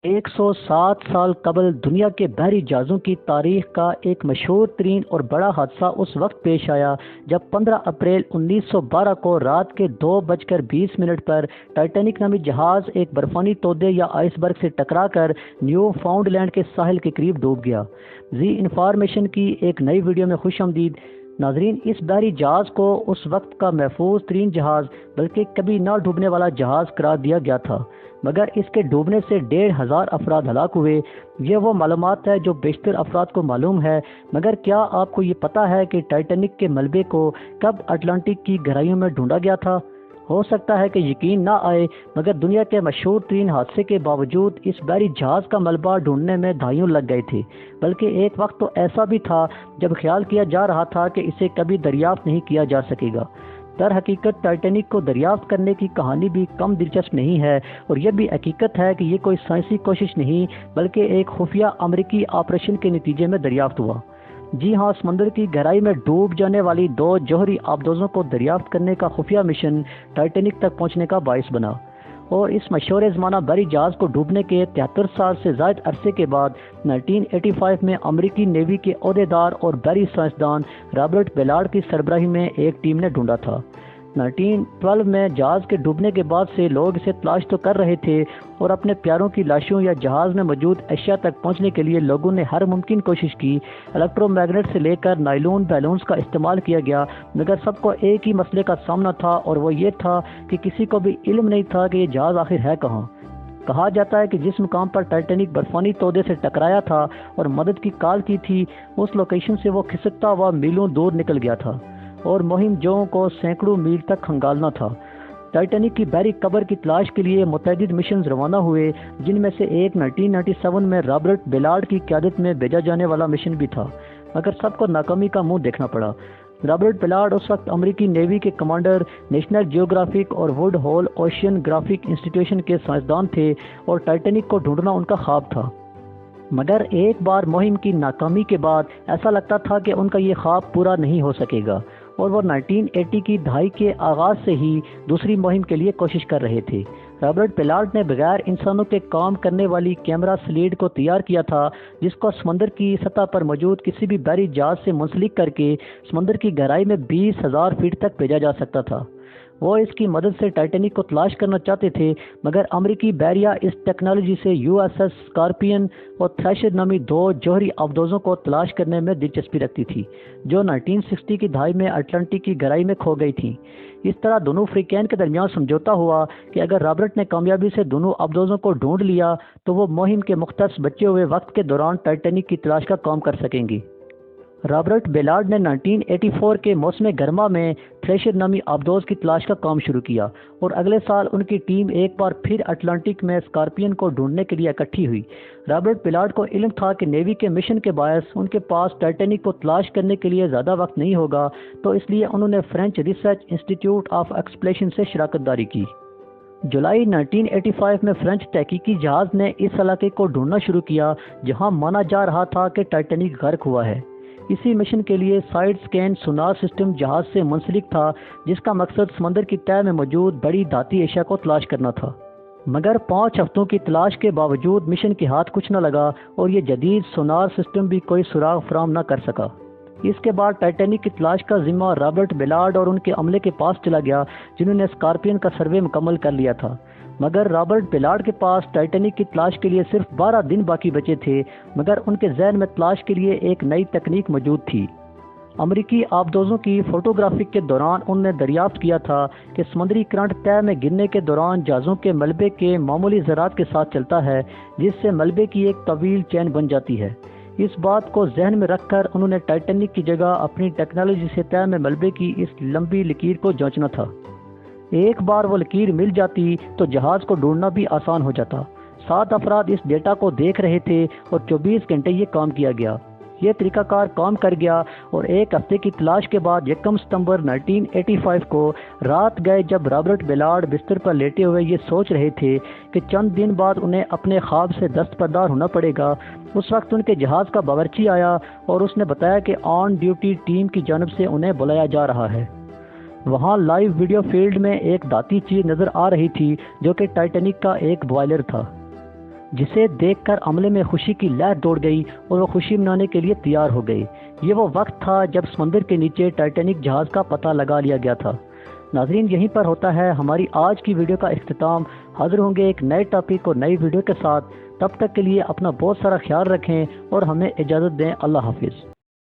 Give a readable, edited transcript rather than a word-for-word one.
107 साल कबल दुनिया के बहरी जहाज़ों की तारीख का एक मशहूर तरीन और बड़ा हादसा उस वक्त पेश आया जब 15 अप्रैल 1912 को रात के 2:20 पर टाइटैनिक नामी जहाज़ एक बर्फानी तोदे या आइसबर्ग से टकराकर न्यू फाउंडलैंड के साहिल के करीब डूब गया। जी इंफॉर्मेशन की एक नई वीडियो में खुश आमदीद नाजरीन। इस बहरी जहाज़ को उस वक्त का महफूज तरीन जहाज़ बल्कि कभी ना डूबने वाला जहाज़ करार दिया गया था, मगर इसके डूबने से 1,500 अफराद हलाक हुए। ये वो मालूमात है जो बेशतर अफराद को मालूम है, मगर क्या आपको ये पता है कि टाइटैनिक के मलबे को कब अटलांटिक की गहराइयों में ढूंढा गया था? हो सकता है कि यकीन ना आए, मगर दुनिया के मशहूर तरीन हादसे के बावजूद इस बहरी जहाज़ का मलबा ढूंढने में दहाइयों लग गए थे। बल्कि एक वक्त तो ऐसा भी था जब ख्याल किया जा रहा था कि इसे कभी दरियाफ्त नहीं किया जा सकेगा। दर हकीकत टाइटैनिक को दरियाफ्त करने की कहानी भी कम दिलचस्प नहीं है, और यह भी हकीकत है कि ये कोई साइंसी कोशिश नहीं बल्कि एक खुफिया अमरीकी ऑपरेशन के नतीजे में दरियाफ्त हुआ। जी हाँ, समंदर की गहराई में डूब जाने वाली 2 जौहरी आबदोज़ों को दरियाफ्त करने का खुफिया मिशन टाइटैनिक तक पहुंचने का बाइस बना, और इस मशहूर ज़माना बहरी जहाज़ को डूबने के 73 साल से ज़ायद अरसे के बाद 1985 में अमरीकी नेवी के ओहदेदार और बहरी साइंसदान रॉबर्ट बेलार्ड की सरबराही में एक टीम ने ढूंढा था। 1912 में जहाज़ के डूबने के बाद से लोग इसे तलाश तो कर रहे थे, और अपने प्यारों की लाशों या जहाज़ में मौजूद अशिया तक पहुंचने के लिए लोगों ने हर मुमकिन कोशिश की। इलेक्ट्रोमैग्नेट से लेकर नायलॉन बैलून्स का इस्तेमाल किया गया, मगर सबको एक ही मसले का सामना था, और वो ये था कि किसी को भी इल्म नहीं था कि ये जहाज़ आखिर है कहाँ। कहा जाता है कि जिस मुकाम पर टाइटैनिक बर्फानी तोदे से टकराया था और मदद की कॉल की थी, उस लोकेशन से वो खिसकता हुआ मीलों दूर निकल गया था, और मुहिम जों को सैकड़ों मील तक खंगालना था। टाइटैनिक की बहरी कब्र की तलाश के लिए मुतअद्दिद मिशन रवाना हुए, जिनमें से एक 1997 में रॉबर्ट बेलार्ड की क़यादत में भेजा जाने वाला मिशन भी था, मगर सबको नाकामी का मुंह देखना पड़ा। रॉबर्ट बेलार्ड उस वक्त अमेरिकी नेवी के कमांडर, नेशनल जियोग्राफिक और वुड होल ओशियनग्राफिक इंस्टीट्यूशन के साइंसदान थे, और टाइटैनिक को ढूंढना उनका ख्वाब था। मगर एक बार मुहिम की नाकामी के बाद ऐसा लगता था कि उनका ये ख्वाब पूरा नहीं हो सकेगा, और वो 1980 की दहाई के आगाज से ही दूसरी मुहिम के लिए कोशिश कर रहे थे। रॉबर्ट बेलार्ड ने बगैर इंसानों के काम करने वाली कैमरा स्लीड को तैयार किया था, जिसको समंदर की सतह पर मौजूद किसी भी बहरी जहाज से मुंसलिक करके समंदर की गहराई में 20,000 फीट तक भेजा जा सकता था। वो इसकी मदद से टाइटैनिक को तलाश करना चाहते थे, मगर अमेरिकी बहरिया इस टेक्नोलॉजी से यूएसएस स्कॉर्पियन और थ्रैशर नामी 2 जौहरी आबदोज़ों को तलाश करने में दिलचस्पी रखती थी, जो 1960 की दहाई में अटलांटिक की गहराई में खो गई थी। इस तरह दोनों फ्रीकैन के दरमियान समझौता हुआ कि अगर रॉबर्ट ने कामयाबी से दोनों आबदोज़ों को ढूंढ लिया तो वो मुहिम के मुख्तस बचे हुए वक्त के दौरान टाइटैनिक की तलाश का काम कर सकेंगी। रॉबर्ट बेलार्ड ने 1984 के मौसम गर्मा में थ्रेशर नामी आबदोज़ की तलाश का काम शुरू किया, और अगले साल उनकी टीम एक बार फिर अटलांटिक में स्कॉर्पियन को ढूंढने के लिए इकट्ठी हुई। रॉबर्ट बेलार्ड को इल्म था कि नेवी के मिशन के बायस उनके पास टाइटैनिक को तलाश करने के लिए ज़्यादा वक्त नहीं होगा, तो इसलिए उन्होंने French research institute of exploration से शराकतदारी की। जुलाई 1985 में फ्रेंच तहकीकी जहाज़ ने इस इलाके को ढूंढना शुरू किया जहां माना जा रहा था कि टाइटैनिक गर्क हुआ है। इसी मिशन के लिए साइड स्कैन सोनार सिस्टम जहाज से मुंसलिक था, जिसका मकसद समंदर की तह में मौजूद बड़ी धाती एशिया को तलाश करना था। मगर 5 हफ्तों की तलाश के बावजूद मिशन के हाथ कुछ न लगा, और ये जदीद सोनार सिस्टम भी कोई सुराग फराम न कर सका। इसके बाद टाइटैनिक की तलाश का जिम्मा रॉबर्ट बेलार्ड और उनके अमले के पास चला गया, जिन्होंने स्कॉर्पियन का सर्वे मुकम्मल कर लिया था। मगर रॉबर्ट बेलार्ड के पास टाइटैनिक की तलाश के लिए सिर्फ 12 दिन बाकी बचे थे, मगर उनके जहन में तलाश के लिए एक नई तकनीक मौजूद थी। अमरीकी आबदोज़ों की फोटोग्राफिक के दौरान उन्होंने दरियाफ्त किया था कि समुद्री करंट तह में गिरने के दौरान जहाज़ों के मलबे के मामूली ज़रात के साथ चलता है, जिससे मलबे की एक तवील चैन बन जाती है। इस बात को जहन में रखकर उन्होंने टाइटैनिक की जगह अपनी टेक्नोलॉजी से तह में मलबे की इस लंबी लकीर को जांचना था। एक बार वो लकीर मिल जाती तो जहाज को ढूंढना भी आसान हो जाता। 7 अफराद इस डेटा को देख रहे थे, और 24 घंटे ये काम किया गया। ये तरीकाकार काम कर गया, और एक हफ्ते की तलाश के बाद 1 सितंबर 1985 को रात गए जब रॉबर्ट बेलार्ड बिस्तर पर लेटे हुए ये सोच रहे थे कि चंद दिन बाद उन्हें अपने ख्वाब से दस्तबरदार होना पड़ेगा। उस वक्त उनके जहाज़ का बावर्ची आया, और उसने बताया कि ऑन ड्यूटी टीम की जानब से उन्हें बुलाया जा रहा है। वहाँ लाइव वीडियो फील्ड में एक दाती चीज नजर आ रही थी, जो कि टाइटैनिक का एक बॉयलर था। جسے دیکھ کر عملے میں خوشی کی لہر دوڑ گئی اور وہ خوشی منانے کے لیے تیار ہو گئی۔ یہ وہ وقت تھا جب سمندر کے نیچے ٹائٹینک جہاز کا پتہ لگا لیا گیا تھا۔ ناظرین، یہیں پر ہوتا ہے ہماری آج کی ویڈیو کا اختتام۔ حاضر ہوں گے ایک نئے ٹاپک اور نئی ویڈیو کے ساتھ۔ تب تک کے لیے اپنا بہت سارا خیال رکھیں اور ہمیں اجازت دیں۔ اللہ حافظ۔